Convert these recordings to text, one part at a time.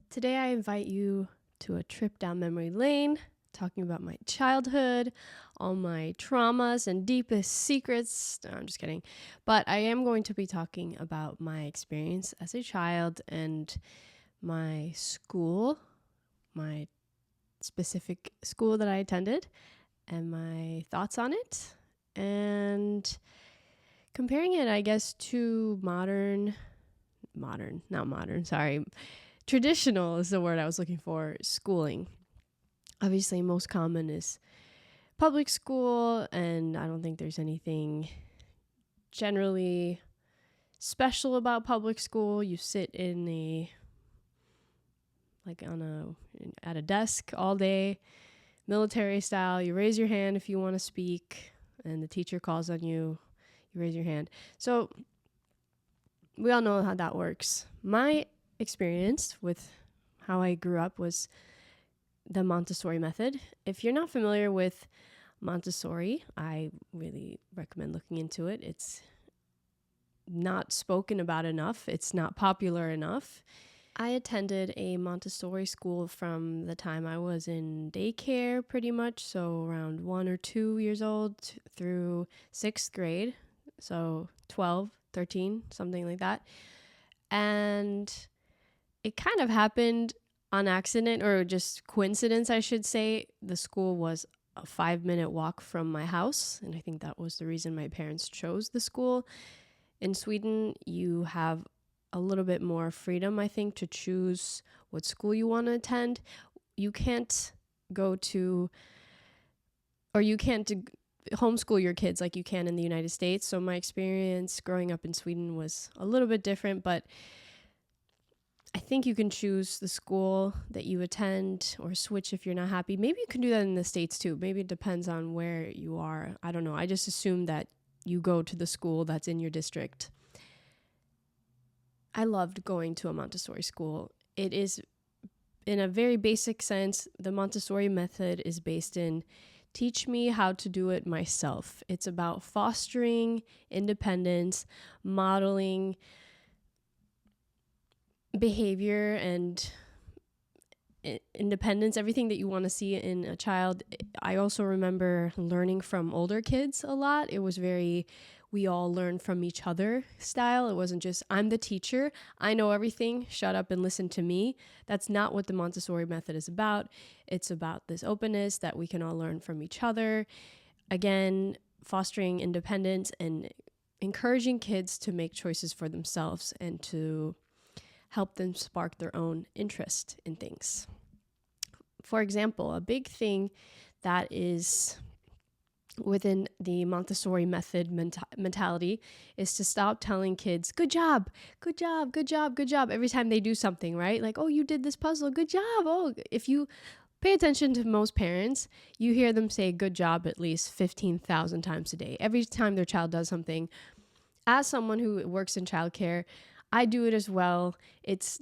Today I invite you to a trip down memory lane, talking about my childhood, all my traumas and deepest secrets. No, I'm just kidding. But I am going to be talking about my experience as a child and my school, my specific school that I attended, and my thoughts on it. And comparing it, I guess, to traditional is the word I was looking for, schooling. Obviously, most common is public school, and I don't think there's anything generally special about public school. You sit at a desk all day, military style. You raise your hand if you want to speak, and the teacher calls on you. You raise your hand. So we all know how that works. My experience with how I grew up was the Montessori method. If you're not familiar with Montessori, I really recommend looking into it. It's not spoken about enough. It's not popular enough. I attended a Montessori school from the time I was in daycare, pretty much, so around 1 or 2 years old through 6th grade, so 12, 13, something like that. And it kind of happened on accident, or just coincidence, I should say. The school was a 5-minute walk from my house, and I think that was the reason my parents chose the school. In Sweden, you have a little bit more freedom, I think, to choose what school you want to attend. You can't homeschool your kids like you can in the United States. So my experience growing up in Sweden was a little bit different, but I think you can choose the school that you attend or switch if you're not happy. Maybe you can do that in the States too. Maybe it depends on where you are. I don't know. I just assume that you go to the school that's in your district. I loved going to a Montessori school. It is, in a very basic sense, the Montessori method is based in teach me how to do it myself. It's about fostering independence, modeling behavior and independence, everything that you want to see in a child. I also remember learning from older kids a lot. It was very, we all learn from each other style. It wasn't just, I'm the teacher, I know everything, shut up and listen to me. That's not what the Montessori method is about. It's about this openness that we can all learn from each other. Again, fostering independence and encouraging kids to make choices for themselves and to help them spark their own interest in things. For example, a big thing that is within the Montessori method mentality is to stop telling kids, good job, good job, good job, good job, every time they do something, right? Like, oh, you did this puzzle, good job. Oh, if you pay attention to most parents, you hear them say good job at least 15,000 times a day. Every time their child does something. As someone who works in childcare, I do it as well. It's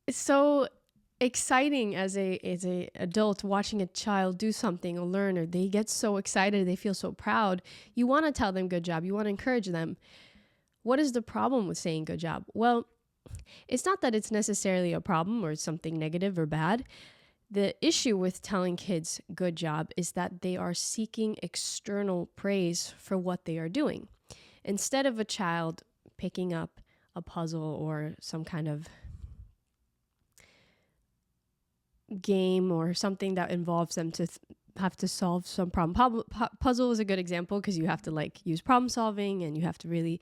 so exciting as a adult watching a child do something or learn, or they get so excited, they feel so proud. You want to tell them good job. You want to encourage them. What is the problem with saying good job? Well, it's not that it's necessarily a problem or something negative or bad. The issue with telling kids good job is that they are seeking external praise for what they are doing. Instead of a child picking up a puzzle or some kind of game or something that involves them to have to solve some problem. Puzzle is a good example because you have to use problem solving and you have to really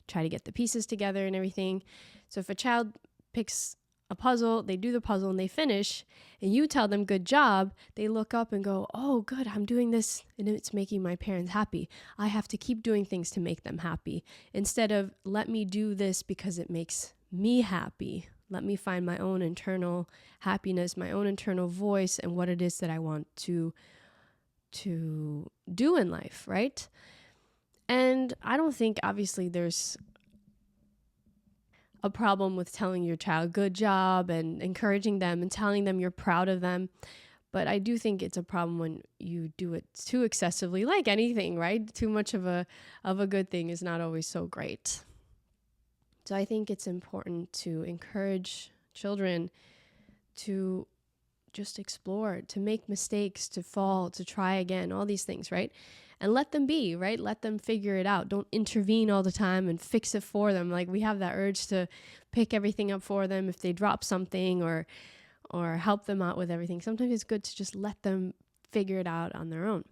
try to get the pieces together and everything. So if a child picks a puzzle, they do the puzzle and they finish, and you tell them good job, they look up and go, oh, good, I'm doing this and it's making my parents happy. I have to keep doing things to make them happy. Instead of let me do this because it makes me happy. Let me find my own internal happiness, my own internal voice, and what it is that I want to do in life, right? And I don't think, obviously, there's a problem with telling your child good job and encouraging them and telling them you're proud of them. But I do think it's a problem when you do it too excessively, like anything, right? Too much of a good thing is not always so great. So I think it's important to encourage children to just explore, to make mistakes, to fall, to try again, all these things, right? And let them be, right? Let them figure it out. Don't intervene all the time and fix it for them. Like, we have that urge to pick everything up for them if they drop something, or help them out with everything. Sometimes it's good to just let them figure it out on their own.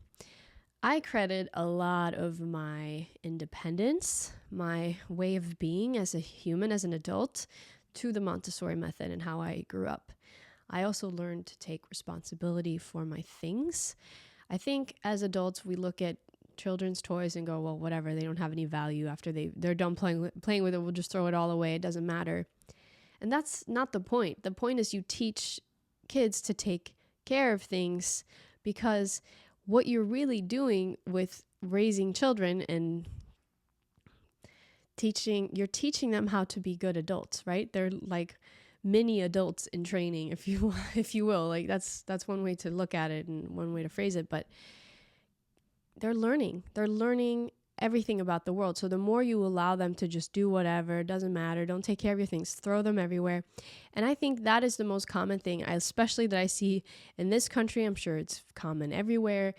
I credit a lot of my independence, my way of being as a human, as an adult, to the Montessori method and how I grew up. I also learned to take responsibility for my things. I think as adults, we look at children's toys and go, well, whatever, they don't have any value. After they're done playing with it, we'll just throw it all away. It doesn't matter. And that's not the point. The point is you teach kids to take care of things, because what you're really doing with raising children and you're teaching them how to be good adults, right? They're like mini adults in training, if you will. Like, that's one way to look at it and one way to phrase it. But they're learning everything about the world. So the more you allow them to just do whatever, it doesn't matter, don't take care of your things, throw them everywhere. And I think that is the most common thing, especially that I see in this country. I'm sure it's common everywhere.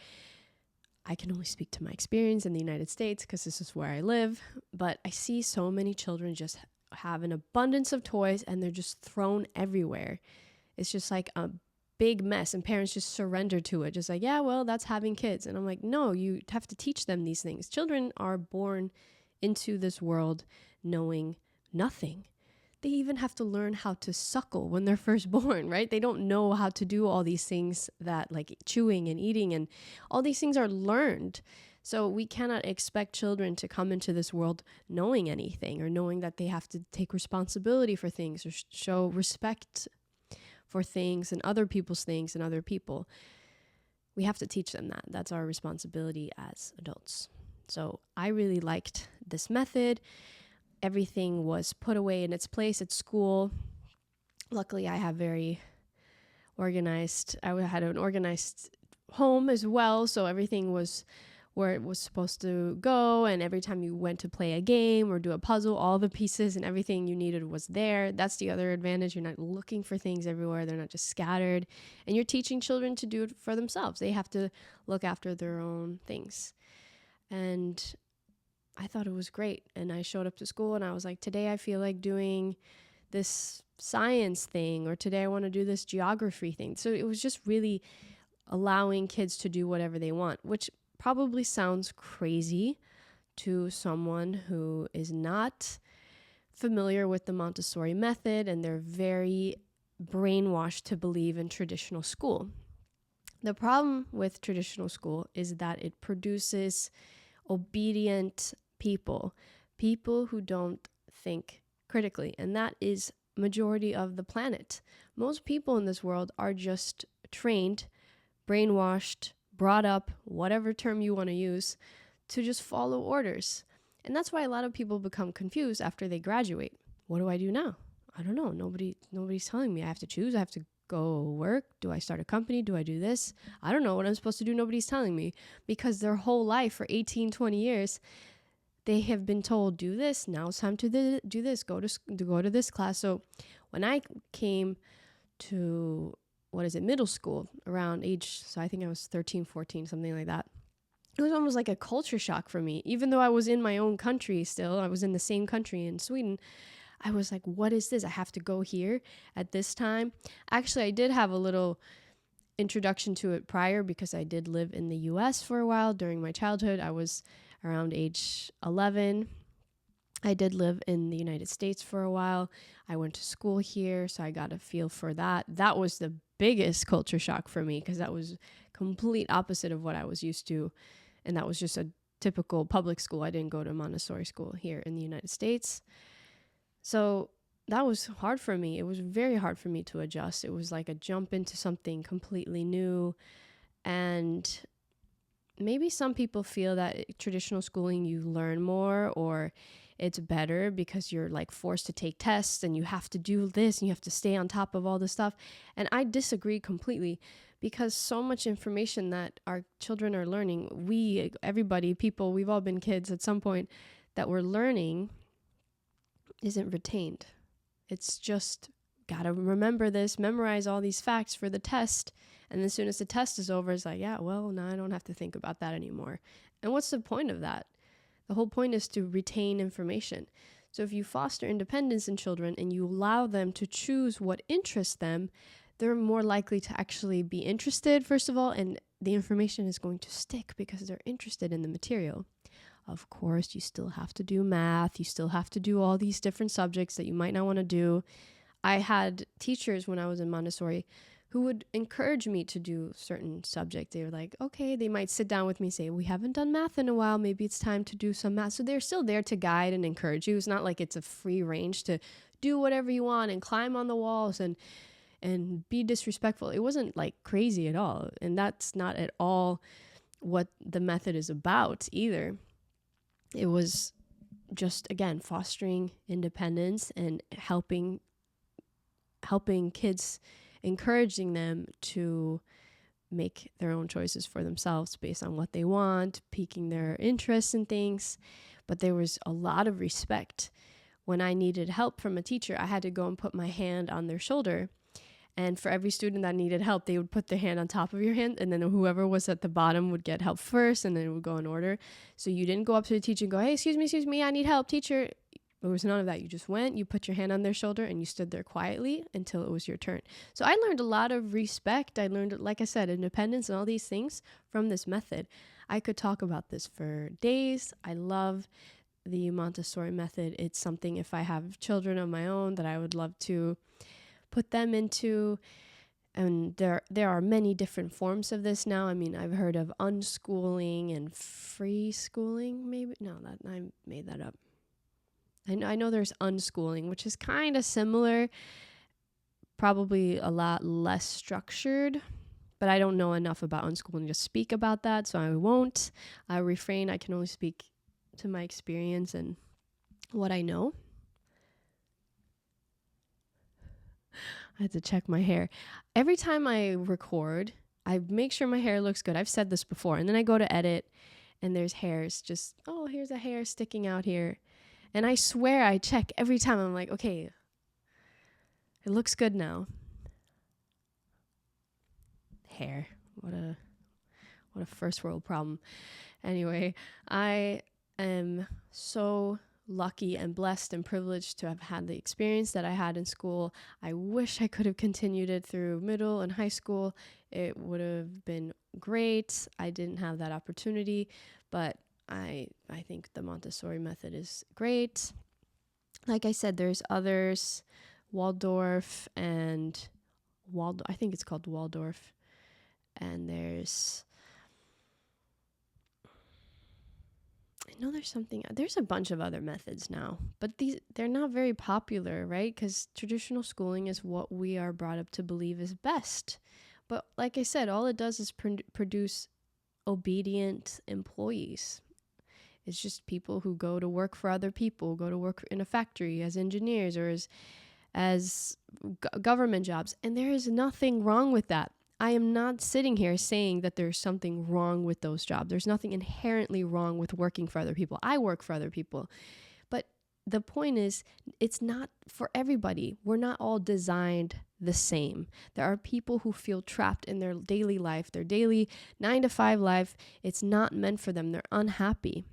I can only speak to my experience in the United States because this is where I live. But I see so many children just have an abundance of toys and they're just thrown everywhere. It's just like a big mess, and parents just surrender to it. Just like, yeah, well, that's having kids. And I'm like, no, you have to teach them these things. Children are born into this world knowing nothing. They even have to learn how to suckle when they're first born, right? They don't know how to do all these things, that like chewing and eating, and all these things are learned. So we cannot expect children to come into this world knowing anything, or knowing that they have to take responsibility for things, or show respect for things and other people's things and other people. We have to teach them that. That's our responsibility as adults. So I really liked this method. Everything was put away in its place at school. Luckily, I have very organized. I had an organized home as well, so everything was where it was supposed to go, and every time you went to play a game or do a puzzle, all the pieces and everything you needed was there. That's the other advantage. You're not looking for things everywhere. They're not just scattered, and you're teaching children to do it for themselves. They have to look after their own things. And I thought it was great. And I showed up to school and I was like, today I feel like doing this science thing, or today I want to do this geography thing. So it was just really allowing kids to do whatever they want, which probably sounds crazy to someone who is not familiar with the Montessori method, and they're very brainwashed to believe in traditional school. The problem with traditional school is that it produces obedient people who don't think critically, and that is majority of the planet. Most people in this world are just trained, brainwashed, brought up, whatever term you want to use, to just follow orders. And that's why a lot of people become confused after they graduate. What do I do now? I don't know. Nobody's telling me. I have to choose. I have to go work. Do I start a company? Do I do this? I don't know what I'm supposed to do. Nobody's telling me, because their whole life for 18, 20 years, they have been told, do this. Now it's time to do this. Go to this class. So when I came to middle school, around age, so I think I was 13, 14, something like that. It was almost like a culture shock for me. Even though I was in my own country still, I was in the same country in Sweden, I was like, what is this? I have to go here at this time. Actually, I did have a little introduction to it prior, because I did live in the US for a while during my childhood. I was around age 11. I did live in the United States for a while. I went to school here, so I got a feel for that. That was the biggest culture shock for me, because that was complete opposite of what I was used to. And that was just a typical public school. I didn't go to Montessori school here in the United States. So that was hard for me. It was very hard for me to adjust. It was like a jump into something completely new. And maybe some people feel that traditional schooling, you learn more, or it's better because you're like forced to take tests and you have to do this and you have to stay on top of all this stuff. And I disagree completely, because so much information that our children are learning, people, we've all been kids at some point, that we're learning isn't retained. It's just gotta remember this, memorize all these facts for the test. And as soon as the test is over, it's like, yeah, well, now I don't have to think about that anymore. And what's the point of that? The whole point is to retain information. So if you foster independence in children and you allow them to choose what interests them, they're more likely to actually be interested, first of all, and the information is going to stick because they're interested in the material. Of course, you still have to do math. You still have to do all these different subjects that you might not want to do. I had teachers when I was in Montessori who would encourage me to do certain subjects. They were like, okay, they might sit down with me and say, we haven't done math in a while. Maybe it's time to do some math. So they're still there to guide and encourage you. It's not like it's a free range to do whatever you want and climb on the walls and be disrespectful. It wasn't like crazy at all. And that's not at all what the method is about either. It was just, again, fostering independence and helping kids, encouraging them to make their own choices for themselves based on what they want, piquing their interest in things. But there was a lot of respect. When I needed help from a teacher, I had to go and put my hand on their shoulder. And for every student that needed help, they would put their hand on top of your hand, and then whoever was at the bottom would get help first, and then it would go in order. So you didn't go up to the teacher and go, hey, excuse me, I need help, teacher. There was none of that. You just went, you put your hand on their shoulder, and you stood there quietly until it was your turn. So I learned a lot of respect. I learned, like I said, independence and all these things from this method. I could talk about this for days. I love the Montessori method. It's something, if I have children of my own, that I would love to put them into. And there are many different forms of this now. I mean, I've heard of unschooling and free schooling, maybe. No, that I made that up. I know there's unschooling, which is kind of similar, probably a lot less structured, but I don't know enough about unschooling to speak about that, so I won't. I refrain. I can only speak to my experience and what I know. I had to check my hair. Every time I record, I make sure my hair looks good. I've said this before. And then I go to edit, and there's hairs. Just, oh, here's a hair sticking out here. And I swear I check every time. I'm like, okay, it looks good now. Hair. What a first world problem. Anyway, I am so lucky and blessed and privileged to have had the experience that I had in school. I wish I could have continued it through middle and high school. It would have been great. I didn't have that opportunity, but I think the Montessori method is great. Like I said, there's others, Waldorf and I think it's called Waldorf. And there's a bunch of other methods now, but they're not very popular, right? Because traditional schooling is what we are brought up to believe is best. But like I said, all it does is produce obedient employees. It's just people who go to work for other people, go to work in a factory as engineers or as government jobs. And there is nothing wrong with that. I am not sitting here saying that there's something wrong with those jobs. There's nothing inherently wrong with working for other people. I work for other people. But the point is, it's not for everybody. We're not all designed the same. There are people who feel trapped in their daily life, their daily 9-to-5 life. It's not meant for them. They're unhappy.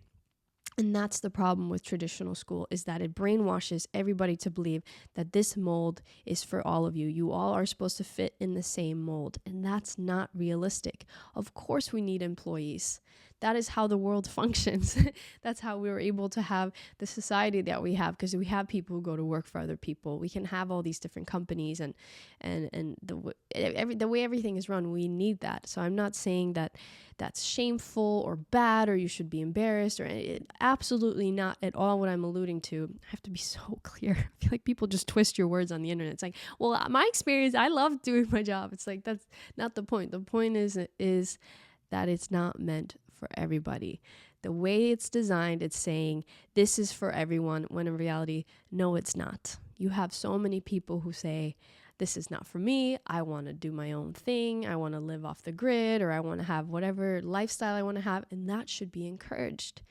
And that's the problem with traditional school, is that it brainwashes everybody to believe that this mold is for all of you. You all are supposed to fit in the same mold. And that's not realistic. Of course we need employees. That is how the world functions. That's how we were able to have the society that we have, because we have people who go to work for other people. We can have all these different companies and the way everything is run, we need that. So I'm not saying that that's shameful or bad or you should be embarrassed or absolutely not at all what I'm alluding to. I have to be so clear. I feel like people just twist your words on the internet. It's like, well, my experience, I love doing my job. It's like, that's not the point. The point is that it's not meant for everybody. The way it's designed, it's saying this is for everyone, when in reality, no, it's not. You have so many people who say, this is not for me. I want to do my own thing. I want to live off the grid, or I want to have whatever lifestyle I want to have. And that should be encouraged.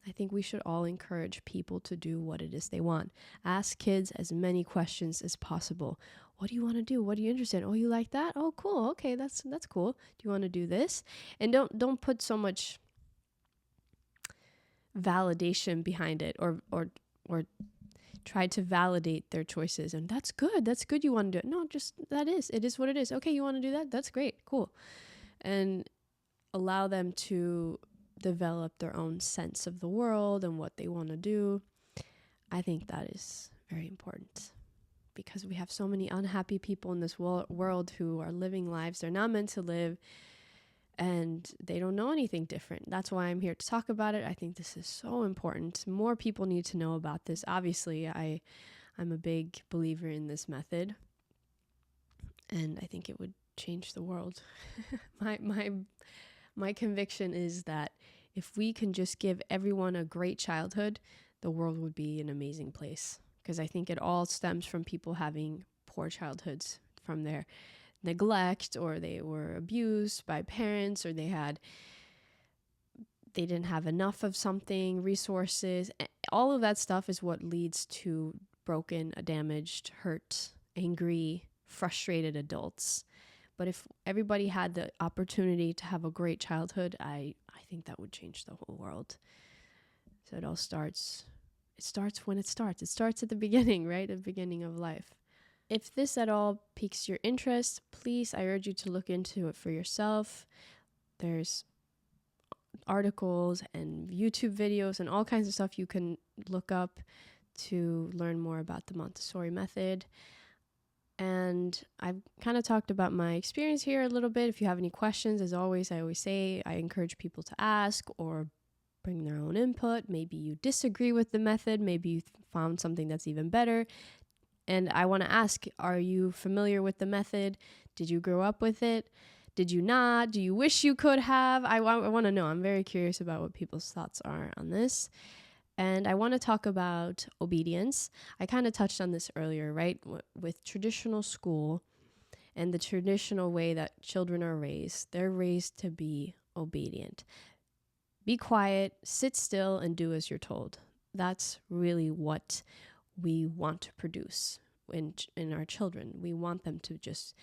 I think we should all encourage people to do what it is they want. Ask kids as many questions as possible. What do you want to do? What are you interested in? Oh, you like that? Oh, cool. Okay, that's cool. Do you want to do this? And don't put so much validation behind it, or try to validate their choices. And that's good. You want to do it. No, just it is what it is. Okay, you want to do that? That's great. Cool. And allow them to develop their own sense of the world and what they want to do. I think that is very important, because we have so many unhappy people in this world who are living lives they're not meant to live, and they don't know anything different. That's why I'm here to talk about it. I think this is so important. More people need to know about this. Obviously, I'm a big believer in this method, and I think it would change the world. My conviction is that if we can just give everyone a great childhood, the world would be an amazing place. Because I think it all stems from people having poor childhoods, from their neglect, or they were abused by parents, or they didn't have enough of something, resources. All of that stuff is what leads to broken, damaged, hurt, angry, frustrated adults. But if everybody had the opportunity to have a great childhood, I think that would change the whole world. So it starts when it starts. It starts at the beginning, right? At the beginning of life. If this at all piques your interest, please, I urge you to look into it for yourself. There's articles and YouTube videos and all kinds of stuff you can look up to learn more about the Montessori method. And I've kind of talked about my experience here a little bit. If you have any questions, as always, I always say I encourage people to ask or bring their own input. Maybe you disagree with the method. Maybe you found something that's even better. And I want to ask, are you familiar with the method? Did you grow up with it? Did you not? Do you wish you could have? I want to know. I'm very curious about what people's thoughts are on this. And I want to talk about obedience. I kind of touched on this earlier, right? With traditional school and the traditional way that children are raised, they're raised to be obedient. Be quiet, sit still, and do as you're told. That's really what we want to produce in our children. We want them to just,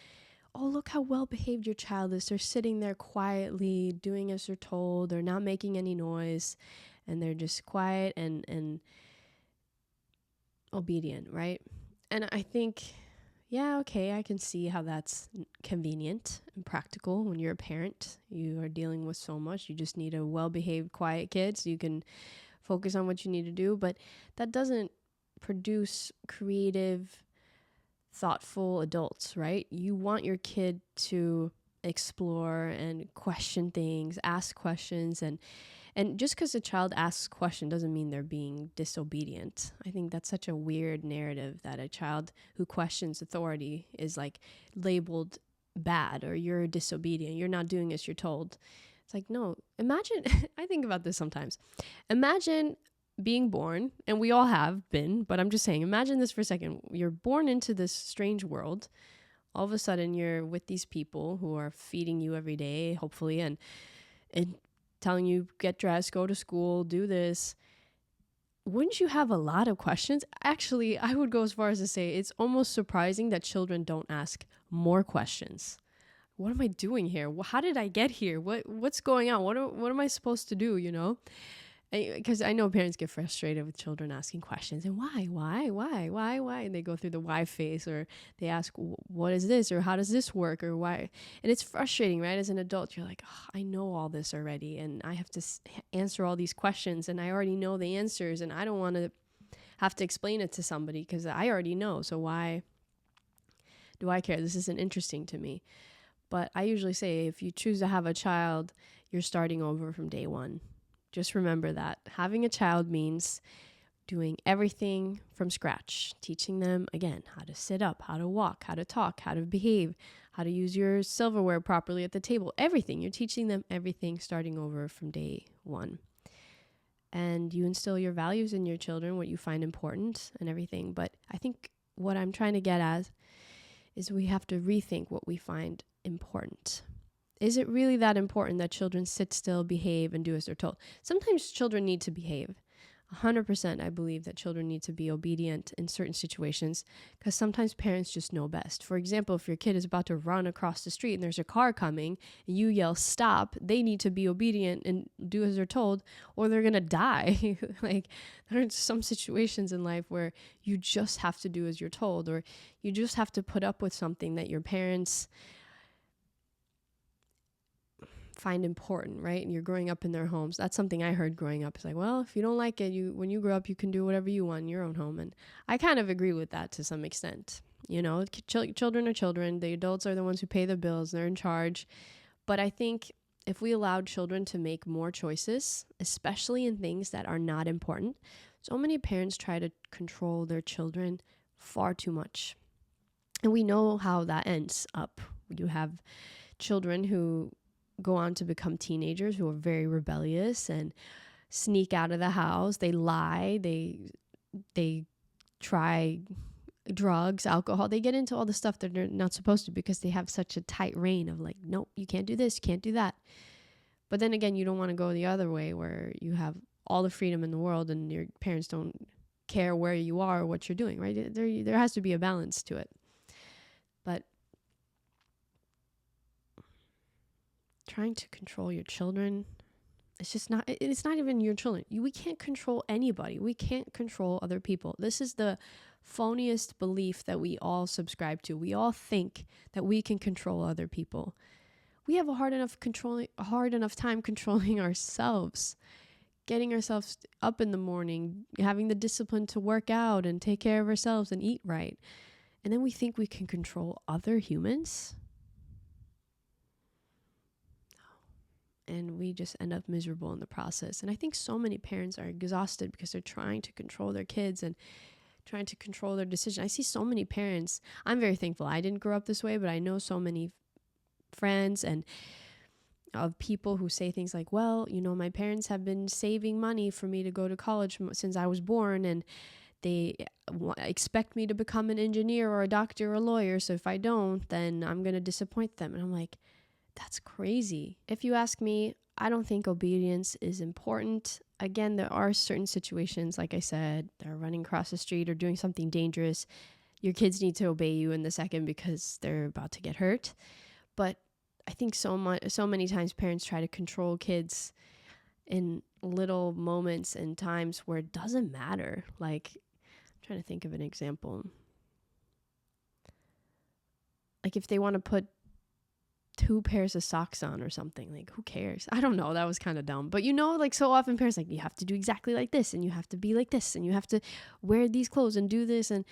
oh, look how well behaved your child is. They're sitting there quietly, doing as they're told. They're not making any noise. And they're just quiet and obedient, right? And I think, yeah, okay, I can see how that's convenient and practical when you're a parent. You are dealing with so much. You just need a well-behaved, quiet kid so you can focus on what you need to do. But that doesn't produce creative, thoughtful adults, right? You want your kid to explore and question things, ask questions, and just because a child asks a question doesn't mean they're being disobedient. I think that's such a weird narrative that a child who questions authority is like labeled bad, or you're disobedient. You're not doing as you're told. It's like, no, imagine, I think about this sometimes. Imagine being born, and we all have been, but I'm just saying, imagine this for a second. You're born into this strange world. All of a sudden you're with these people who are feeding you every day, hopefully, and telling you, get dressed, go to school, do this. Wouldn't you have a lot of questions? Actually, I would go as far as to say it's almost surprising that children don't ask more questions. What am I doing here? How did I get here? What's going on? What am I supposed to do, you know? Because I know parents get frustrated with children asking questions. And why? And they go through the why phase, or they ask, what is this? Or how does this work? Or why? And it's frustrating, right? As an adult, you're like, oh, I know all this already. And I have to answer all these questions. And I already know the answers. And I don't want to have to explain it to somebody because I already know. So why do I care? This isn't interesting to me. But I usually say, if you choose to have a child, you're starting over from day one. Just remember that having a child means doing everything from scratch, teaching them, again, how to sit up, how to walk, how to talk, how to behave, how to use your silverware properly at the table, everything. You're teaching them everything starting over from day one. And you instill your values in your children, what you find important and everything. But I think what I'm trying to get at is we have to rethink what we find important. Is it really that important that children sit still, behave, and do as they're told? Sometimes children need to behave. 100% I believe that children need to be obedient in certain situations because sometimes parents just know best. For example, if your kid is about to run across the street and there's a car coming and you yell stop, they need to be obedient and do as they're told or they're going to die. Like there are some situations in life where you just have to do as you're told, or you just have to put up with something that your parents find important, right? And you're growing up in their homes. That's something I heard growing up. It's like, well, if you don't like it, when you grow up, you can do whatever you want in your own home. And I kind of agree with that to some extent. You know, children are children. The adults are the ones who pay the bills. They're in charge. But I think if we allowed children to make more choices, especially in things that are not important, so many parents try to control their children far too much. And we know how that ends up. You have children who go on to become teenagers who are very rebellious and sneak out of the house. They lie. They try drugs, alcohol. They get into all the stuff that they're not supposed to because they have such a tight rein of like, nope, you can't do this, you can't do that. But then again, you don't want to go the other way where you have all the freedom in the world and your parents don't care where you are or what you're doing, right? There has to be a balance to it. But trying to control your children, it's not even your children. We can't control anybody. We can't control other people. This is the phoniest belief that we all subscribe to. We all think that we can control other people. We have a hard enough time controlling ourselves, getting ourselves up in the morning, having the discipline to work out and take care of ourselves and eat right. And then we think we can control other humans. And we just end up miserable in the process. And I think so many parents are exhausted because they're trying to control their kids and trying to control their decision. I see so many parents. I'm very thankful I didn't grow up this way, but I know so many friends and of people who say things like, well, you know, my parents have been saving money for me to go to college since I was born, and they expect me to become an engineer or a doctor or a lawyer. So if I don't, then I'm going to disappoint them. And I'm like, that's crazy. If you ask me, I don't think obedience is important. Again, there are certain situations, like I said, they're running across the street or doing something dangerous. Your kids need to obey you in the second because they're about to get hurt. But I think so many times parents try to control kids in little moments and times where it doesn't matter. Like, I'm trying to think of an example. Like if they want to put 2 pairs of socks on or something, like who cares? I don't know, that was kind of dumb. But you know, like so often parents like, you have to do exactly like this and you have to be like this and you have to wear these clothes and do this. And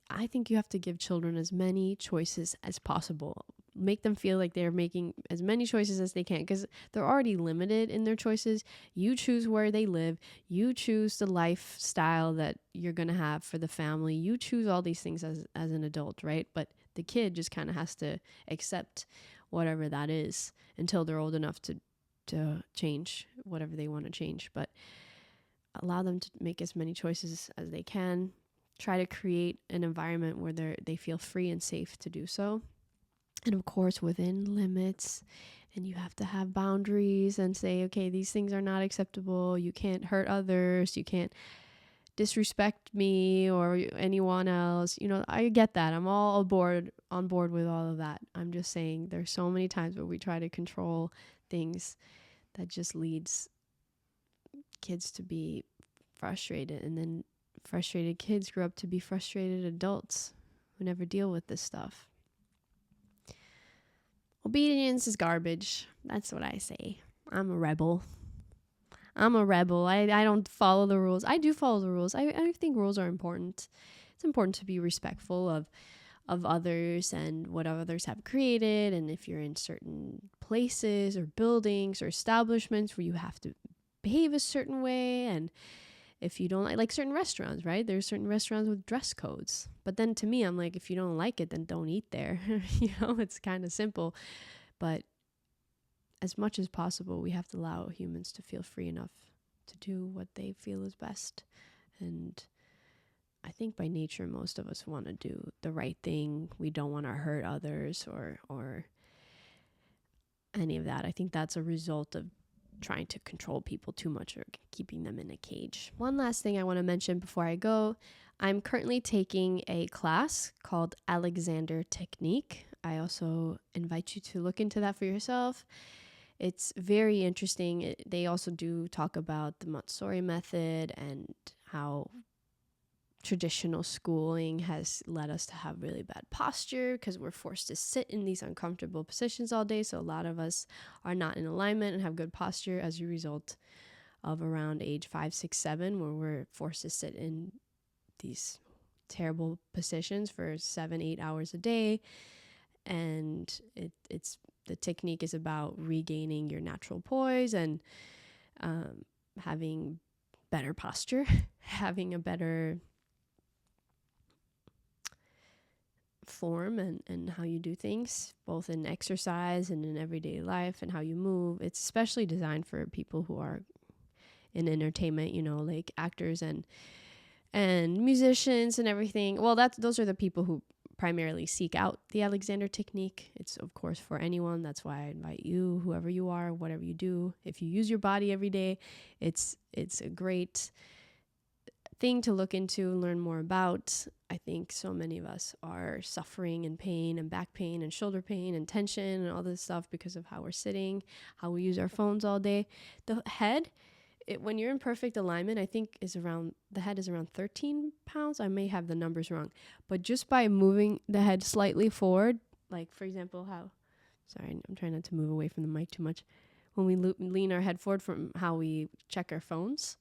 I think you have to give children as many choices as possible. Make them feel like they're making as many choices as they can because they're already limited in their choices. You choose where they live. You choose the lifestyle that you're going to have for the family. You choose all these things as an adult, right? But the kid just kind of has to accept whatever that is until they're old enough to change whatever they want to change. But allow them to make as many choices as they can. Try to create an environment where they feel free and safe to do so. And of course, within limits. And you have to have boundaries and say, okay, these things are not acceptable. You can't hurt others. You can't disrespect me or anyone else. You know, I get that. I'm all on board with all of that. I'm just saying there's so many times where we try to control things that just leads kids to be frustrated, and then frustrated kids grow up to be frustrated adults who never deal with this stuff. Obedience is garbage. That's what I say. I'm a rebel. I don't follow the rules. I do follow the rules. I think rules are important. It's important to be respectful of others and what others have created. And if you're in certain places or buildings or establishments where you have to behave a certain way, and if you don't like certain restaurants, right? There's certain restaurants with dress codes. But then to me, I'm like, if you don't like it, then don't eat there. You know, it's kind of simple. But as much as possible, we have to allow humans to feel free enough to do what they feel is best. And I think by nature, most of us want to do the right thing. We don't want to hurt others or any of that. I think that's a result of trying to control people too much or keeping them in a cage. One last thing I want to mention before I go, I'm currently taking a class called Alexander Technique. I also invite you to look into that for yourself. It's very interesting. They also do talk about the Montessori method and how traditional schooling has led us to have really bad posture because we're forced to sit in these uncomfortable positions all day. So a lot of us are not in alignment and have good posture as a result of around age 5, 6, 7, where we're forced to sit in these terrible positions for 7, 8 hours a day. And it's the technique is about regaining your natural poise and having better posture, having a better form and how you do things, both in exercise and in everyday life and how you move. It's especially designed for people who are in entertainment, like actors and musicians and everything. Well, those are the people who primarily seek out the Alexander Technique. It's of course for anyone. That's why I invite you, whoever you are, whatever you do. If you use your body every day, it's a great thing to look into and learn more about. I think so many of us are suffering in pain and back pain and shoulder pain and tension and all this stuff because of how we're sitting, how we use our phones all day. The head, when you're in perfect alignment, I think the head is around 13 pounds. I may have the numbers wrong, but just by moving the head slightly forward, like for example, sorry, I'm trying not to move away from the mic too much. When we lean our head forward from how we check our phones,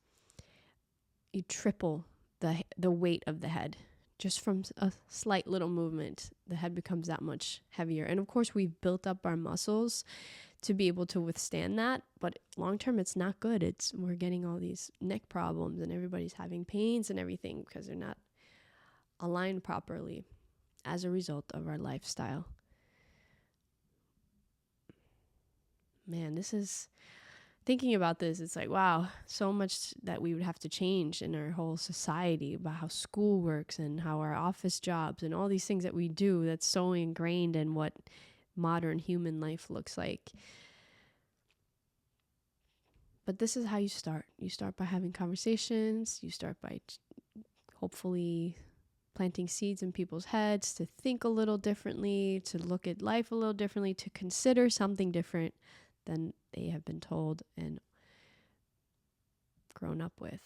you triple the weight of the head. Just from a slight little movement, the head becomes that much heavier. And of course, we've built up our muscles to be able to withstand that. But long term, it's not good. We're getting all these neck problems and everybody's having pains and everything because they're not aligned properly as a result of our lifestyle. Man, thinking about this, it's like, wow, so much that we would have to change in our whole society about how school works and how our office jobs and all these things that we do that's so ingrained in what modern human life looks like. But this is how you start. You start by having conversations. You start by hopefully planting seeds in people's heads to think a little differently, to look at life a little differently, to consider something different than they have been told and grown up with.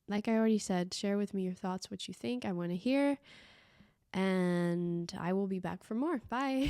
Like I already said, share with me your thoughts, what you think. I want to hear. And I will be back for more. Bye.